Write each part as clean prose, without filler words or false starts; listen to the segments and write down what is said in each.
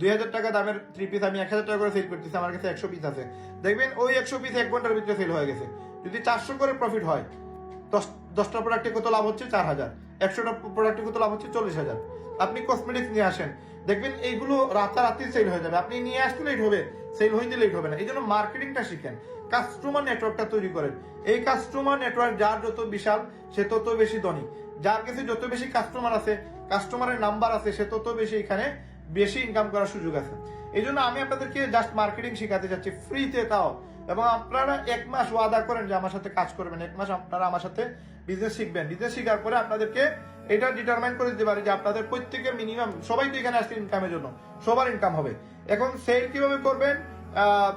2000 টাকা দামের 3 পিস আমি 1000 টাকা করে সেল করতেছি, আমার কাছে 100 পিস আছে, দেখবেন ওই 100 পিস 1 ঘন্টার ভিতরে সেল হয়ে গেছে। যদি 400 করে প্রফিট হয়, 10টা প্রোডাক্টে কত লাভ হচ্ছে? 4000। 100টা প্রোডাক্টে কত লাভ হচ্ছে? 40,000। আপনি কসমেটিক্স নিয়ে আসেন, দেখবেন এইগুলো রাতারাতি সেল হয়ে যাবে। আপনি নিয়ে আসতে লেট হবে, সেল হইতে লেট হবে না। এই জন্য মার্কেটিংটা শিখেন, কাস্টমার নেটওয়ার্কটা তৈরি করেন। এই কাস্টমার নেটওয়ার্ক যার যত বিশাল, সে তত বেশি ধনী। যার কাছে যত বেশি কাস্টমার আছে, কাস্টমারের নাম্বার আছে, সে তত বেশি এখানে বেশি ইনকাম করার সুযোগ আছে। এই জন্য আমি আপনাদেরকে জাস্ট মার্কেটিং শেখাতে চাচ্ছি ফ্রিতে, তাও। এবং আপনারা 1 মাস ওয়াদা করেন যে আমার সাথে কাজ করবেন, 1 মাস আপনারা আমার সাথে বিজনেস শিখবেন। বিজনেস শেখার পরে আপনাদেরকে এটা ডিটারমাইন করে দিতে পারি যে আপনাদের প্রত্যেকের মিনিমাম, সবাই তো এখানে আসছে ইনকামের জন্য, সবার ইনকাম হবে। এখন সেল কিভাবে করবেন,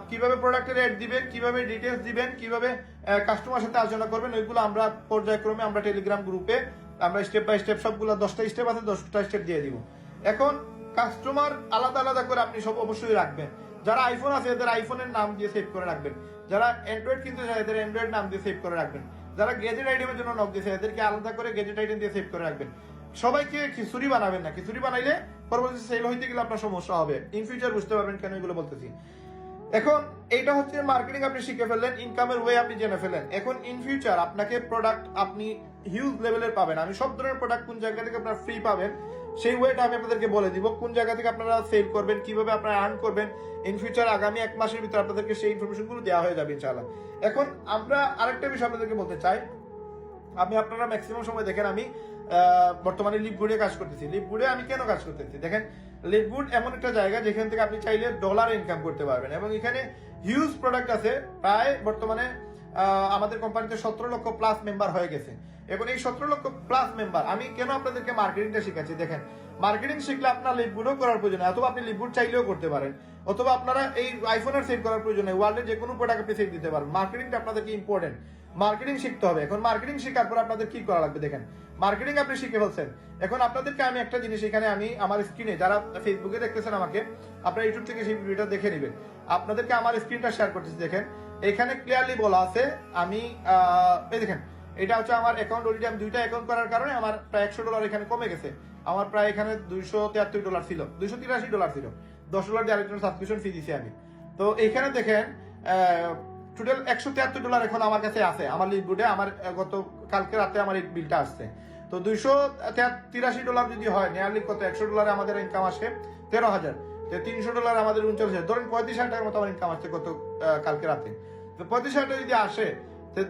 কিভাবে প্রোডাক্টের রেট দিবেন, কিভাবে ডিটেলস দিবেন, কিভাবে কাস্টমার সাথে আলোচনা করবেন, ওইগুলো আমরা পর্যায়ক্রমে আমরা টেলিগ্রাম গ্রুপে আমরা স্টেপ বাই স্টেপ সবগুলো 10টা স্টেপ আছে, 10টা স্টেপ দিয়ে দিব। এখন কাস্টমার আলাদা আলাদা করে আপনি সব অবশ্যই রাখবেন। যারা আইফোন আছে এদের আইফোনের নাম দিয়ে সেভ করে রাখবেন, যারা অ্যান্ড্রয়েড কিনতে চায় এদের অ্যান্ড্রয়েড নাম দিয়ে সেভ করে রাখবেন, যারা গেজেট আইটেমের জন্য নক দিয়েছে এদেরকে আলাদা করে গেজেট আইটেম দিয়ে সেভ করে রাখবেন। সবাইকে খিচুড়ি বানাবেন না, খিচুড়ি বানাইলে পরবর্তীতে সেল হইতে গেলে আপনার সমস্যা হবে। ইন ফিউচার বুঝতে পারবেন কেন এগুলো বলতেছি। এখন এইটা হচ্ছে মার্কেটিং, আপনি শিখে ফেললেন, ইনকামের ওয়ে আপনি জেনে ফেলেন। এখন ইন ফিউচার আপনাকে প্রোডাক্ট আপনি হিউজ লেভেলের পাবেন। আমি সব ধরনের প্রোডাক্ট কোন জায়গা থেকে আপনারা ফ্রি পাবেন সেই ওয়েটা আমি আপনাদেরকে বলে দিব, কোন জায়গা থেকে আপনারা সেল করবেন, কিভাবে আপনারা আর্ন করবেন। ইন ফিউচার আগামী 1 মাসের ভিতরে আপনাদেরকে সেই ইনফরমেশন গুলো দেওয়া হয়ে যাবে ইনশাআল্লাহ। এখন আমরা আরেকটা বিষয় আপনাদেরকে বলতে চাই, আপনারা ম্যাক্সিমাম সময় দেখেন আমি বর্তমানে লিপগুডে কাজ করতেছি। লিপগুডে আমি কেন কাজ করতেছি দেখেন, লিপগুড এমন একটা জায়গা যেখান থেকে আপনি চাইলে ডলার ইনকাম করতে পারবেন, এবং এখানে হিউজ প্রোডাক্ট আছে। প্রায় বর্তমানে আমাদের কোম্পানিতে 17 লক্ষ প্লাস মেম্বার হয়ে গেছে। এবং এই 17 লক্ষ প্লাস মেম্বার, আমি কেন আপনাদেরকে মার্কেটিংটা শিখাচ্ছি দেখেন, মার্কেটিং শিখলে আপনার লিপগুডও করার প্রয়োজন, অথবা আপনি লিপগুড চাইলেও করতে পারেন, অথবা আপনারা এই আইফোনের সেল করার প্রয়োজন নেই, ওয়ার্ল্ডের যে কোনো প্রোডাক্ট আপনি সেল দিতে পারেন। মার্কেটিংটা আপনাদেরকে ইম্পর্টেন্ট, মার্কেটিং শিখতে হবে। এখন মার্কেটিং শেখার পর আপনাদের কি করা লাগবে দেখেন, মার্কেটিং আপনি শিখে ফেলছেন। এখন আপনাদেরকে আমি একটা জিনিস এখানে আমি আমার স্ক্রিনে, যারা ফেসবুকে দেখতেছেন আমাকে, আপনারা ইউটিউব থেকে সেই ভিডিওটা দেখে নেবেন। আপনাদেরকে আমার স্ক্রিনটা শেয়ার করতেছি, দেখেন এখানে ক্লিয়ারলি বলা আছে। আমি এই দেখেন, এটা হচ্ছে আমার অ্যাকাউন্ট। অলরেডি আমি 2টা অ্যাকাউন্ট করার কারণে আমার প্রায় $100 এখানে কমে গেছে। আমার প্রায় এখানে $273 ছিল, $283 ছিল। $10 দিয়ে আরেকজন সাবস্ক্রিপশন ফি দিছি আমি। তো এখানে দেখেন টোটাল $173 এখন আমার কাছে আছে আমার লিপগুডে। আমার গত কালকে রাতে আমার এই বিলটা আসছে। তো $283 যদি হয়, নিয়ারলি কত, $100 আমাদের ইনকাম আসে 13,000। $300 আমাদের 39,000, ধরেন 35,000 টাকার মতো আমার ইনকাম আসছে গত কালকে রাতে। তো 35,000 টাকা যদি আসে,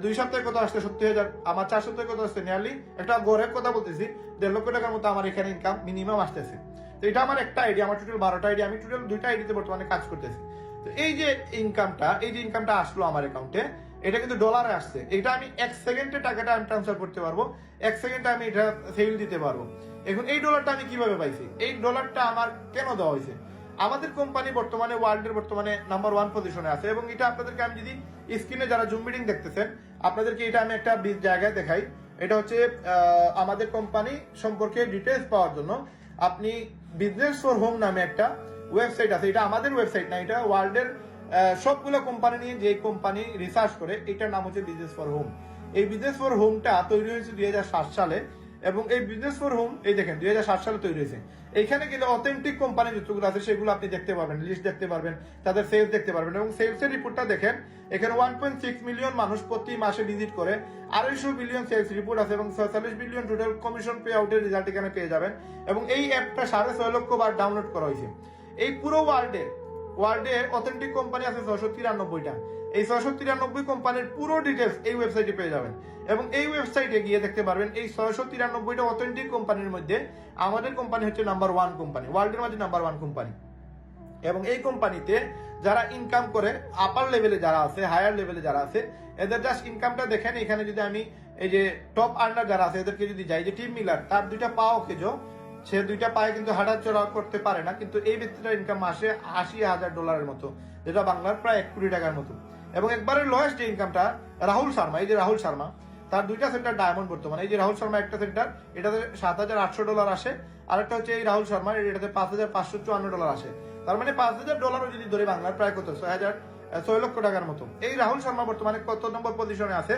2 সপ্তাহে কত আসছে? 70,000। আমার 4 সপ্তাহে কত আসছে? নিয়ারলি, একটা গড়ের কথা বলতেছি, 1.5 লক্ষ টাকার মতো আমার এখানে ইনকাম মিনিমাম আসতেছে। তো এটা আমার একটা আইডিয়া, আমার টোটাল 12টা আইডিয়া, আমি টোটাল 2টা আইডিতে বর্তমানে কাজ করতেছি। তো এই যে ইনকামটা আসলো আমার অ্যাকাউন্টে, এটা কিন্তু ডলারে আসছে। এটা আমি 1 সেকেন্ডে টাকাটা আমি ট্রান্সফার করতে পারবো, 1 সেকেন্ডে আমি এটা সেল দিতে পারবো। এখন এই ডলারটা আমি কিভাবে পাইছি? এই ডলারটা আমার কেন দেওয়া হয়েছে? আমাদের কোম্পানি বর্তমানে ওয়ার্ল্ডের বর্তমানে নাম্বার 1 পজিশনে আছে। এবং এটা আপনাদেরকে আমি যদি স্ক্রিনে যারা জুম মিটিং দেখতেছেন, আপনাদেরকে এটা আমি একটা জায়গায় দেখাই। এটা হচ্ছে আমাদের কোম্পানি সম্পর্কে ডিটেলস পাওয়ার জন্য আপনি বিজনেস ফর হোম নামে একটা ওয়েবসাইট আছে। এটা আমাদের ওয়েবসাইট না, এটা ওয়ার্ল্ডের সবগুলো কোম্পানি নিয়ে যে কোম্পানি রিসার্চ করে, এটার নাম হচ্ছে বিজনেস ফর হোম। এই বিজনেস ফর হোমটা তৈরি হয়েছে 2007 সালে। এবং এই বিজনেস ফর হোম, এই দেখেন 2007 সালে তৈরি হয়েছে। এইখানে গেলে অথেন্টিক কোম্পানি যতগুলো আছে সেগুলো আপনি দেখতে পারবেন, লিস্ট দেখতে পারবেন, তাদের সেলস দেখতে পারবেন। এবং সেলসের রিপোর্টটা দেখেন, এখানে 1.6 মিলিয়ন মানুষ প্রতি মাসে ভিজিট করে, 250 বিলিয়ন সেলস রিপোর্ট আছে, এবং 46 বিলিয়ন টোটাল কমিশন পে আউটের রেজাল্ট এখানে পেয়ে যাবেন। এবং এই অ্যাপটা 6.5 লক্ষ বার ডাউনলোড করা হয়েছে। এই পুরো ওয়ার্ল্ডে অথেন্টিক কোম্পানি আছে 693টা। এই 693 কোম্পানির পুরো ডিটেলস এই ওয়েবসাইটে পেয়ে যাবেন। এবং এই ওয়েবসাইটে গিয়ে দেখতে পারবেন এই 693টা অথেন্টিক কোম্পানির মধ্যে আমাদের কোম্পানি হচ্ছে নাম্বার 1 কোম্পানি, ওয়ার্ল্ডের মধ্যে নাম্বার 1 কোম্পানি। এবং এই কোম্পানিতে যারা ইনকাম করে, আপার লেভেলে যারা আছে, হায়ার লেভেলে যারা আছে, এদের জাস্ট ইনকামটা দেখেন। এখানে যদি আমি এই যে টপ আর্নার যারা আছে এদেরকে যদি যাই, যে টিম মিলার, তার 2টা পা ওকেজো, সে 2টা পায়ে কিন্তু হাঁটাচলা করতে পারে না, কিন্তু এই ব্যক্তিটার ইনকাম মাসে $80,000 মতো, যেটা বাংলার প্রায় 1 কোটি টাকার মতো। এবং একবারে লোয়েস্ট যে ইনকামটা রাহুল শর্মা, এই যে রাহুল শর্মা, তার 2টা সেন্টার ডায়মন্ড বর্তমানে। এই যে রাহুল শর্মা একটা সেন্টার, এটাতে $7,800 আসে, আরেকটা হচ্ছে এই রাহুল শর্মা, এটাতে $5,554 আসে। তার মানে $5,000 যদি ধরে বাংলার প্রায় কত, 6 লক্ষ টাকার মতো। এই রাহুল শর্মা বর্তমানে কত নম্বর পজিশনে আছে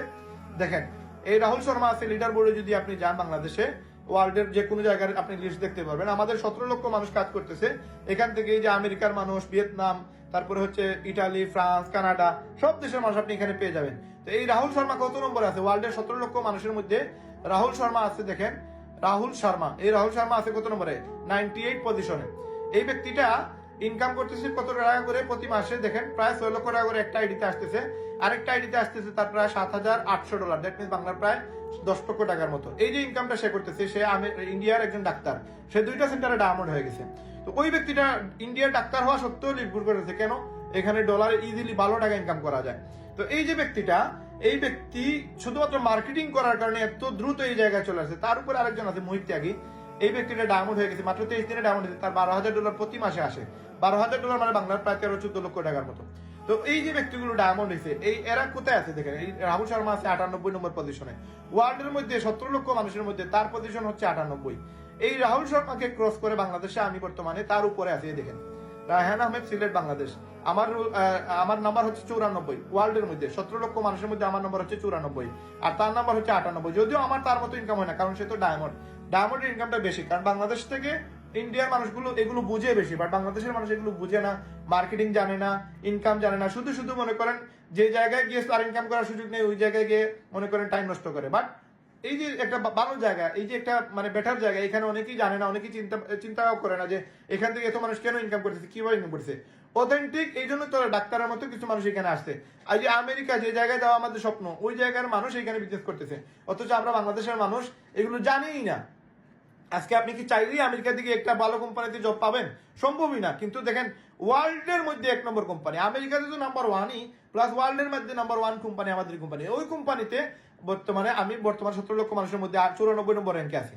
দেখেন। এই রাহুল শর্মা আছে লিডার বোর্ডে, যদি আপনি যান বাংলাদেশে, ওয়ার্ল্ডের যে কোনো জায়গায় আপনি লিস্ট দেখতে পারবেন। আমাদের 17 লক্ষ মানুষ কাজ করতেছে এখান থেকে, এই যে আমেরিকার মানুষ, ভিয়েতনাম, তারপরে হচ্ছে ইটালি, ফ্রান্স, কানাডা, সব দেশের মানুষ আপনি এখানে পেয়ে যাবেন। তো এই রাহুল শর্মা কত নম্বরে আছে ওয়ার্ল্ডের 17 লক্ষ মানুষের মধ্যে? রাহুল শর্মা আছে, দেখেন রাহুল শর্মা, এই রাহুল শর্মা আছে কত নম্বরে? 98 পজিশনে। এই ব্যক্তিটা ইনকাম করতেছে কত টাকা করে প্রতি মাসে? দেখেন প্রায় 6 লক্ষ টাকা করে একটা আইডিতে আসতেছে, আরেকটা আইডিতে আসতেছে তার প্রায় $7,800, দ্যাট মিনস বাংলার প্রায় 10 লক্ষ টাকার মতো। এই যে ইনকামটা সে করতেছে, সে ইন্ডিয়ার একজন ডাক্তার, সে 2টা সেন্টারে ডায়মন্ড হয়ে গেছে। তো ওই ব্যক্তিটা ইন্ডিয়ার ডাক্তার হওয়া সত্ত্বেও লিডগুড করেছে কেন? এখানে ডলারে ইজিলি 12 টাকা ইনকাম করা যায়। তো এই যে ব্যক্তিটা, এই ব্যক্তি শুধুমাত্র মার্কেটিং করার কারণে এত দ্রুত এই জায়গায় চলে আসে। তার উপরে আরেকজন আছে মোহিত ত্যাগী, এই ব্যক্তিটা ডায়মন্ড হয়ে গেছে মাত্র 23 দিনে ডায়মন্ড হয়েছে, তার $12,000 প্রতি মাসে আসে। $12,000 মানে বাংলার প্রায় 13-14 লক্ষ টাকার মতো। তো এই যে ব্যক্তিগুলো ডায়মন্ড হয়েছে, এই এরা কোথায় আছে দেখেন? এই রাহুল শর্মা আছে 98 নম্বর পজিশনে। ওয়ার্ল্ডের মধ্যে 17 লক্ষ মানুষের মধ্যে তার পজিশন হচ্ছে 98। এই রাহুল শর্মাকে ক্রস করে বাংলাদেশে আমি বর্তমানে তার উপরে আছি। দেখেন রায়হান আহমেদ, সিলেট, বাংলাদেশ। আমার নাম্বার হচ্ছে 94 ওয়ার্ল্ডের মধ্যে 17 লক্ষ মানুষের মধ্যে আমার নাম্বার হচ্ছে 94, আর তার নাম্বার হচ্ছে 98। যদিও আমার তার মতো ইনকাম হয় না, কারণ সে তো ডায়মন্ডের ইনকামটা বেশি, কারণ বাংলাদেশ থেকে ইন্ডিয়ার মানুষগুলো এগুলো বুঝে বেশি, বাট বাংলাদেশের মানুষ এগুলো বুঝে না, মার্কেটিং জানে না, ইনকাম জানে না, শুধু শুধু মনে করেন যে জায়গায় গিয়ে তার ইনকাম করার সুযোগ নেই ওই জায়গায় গিয়ে মনে করেন টাইম নষ্ট করে। বাট এই যে একটা ভালো জায়গা, এই যে একটা মানে বেটার জায়গা, এখানে অনেকেই জানে না, অনেকেই চিন্তাও করে না যে এখান থেকে এত মানুষ কেন ইনকাম করতেছে, কিভাবে ইনকাম করতেছে। অথেন্টিক, এই জন্য তো ডাক্তারের মতো কিছু মানুষ এখানে আসছে। আর যে আমেরিকা যে জায়গায় যাওয়া আমাদের স্বপ্ন, ওই জায়গার মানুষ এখানে বিজনেস করতেছে, অথচ আমরা বাংলাদেশের মানুষ এগুলো জানিই না। আজকে আপনি কি চাইলেই আমেরিকা থেকে একটা ভালো কোম্পানিতে জব পাবেন? সম্ভবই না। কিন্তু দেখেন ওয়ার্ল্ডের মধ্যে 1 নম্বর কোম্পানি, আমেরিকাতে তো নাম্বার 1ই, প্লাস ওয়ার্ল্ডের মধ্যে নাম্বার 1 কোম্পানি আমাদের কোম্পানি। ওই কোম্পানিতে বর্তমানে 17 লক্ষ মানুষের মধ্যে 94 নম্বর র্যাঙ্কে আছি।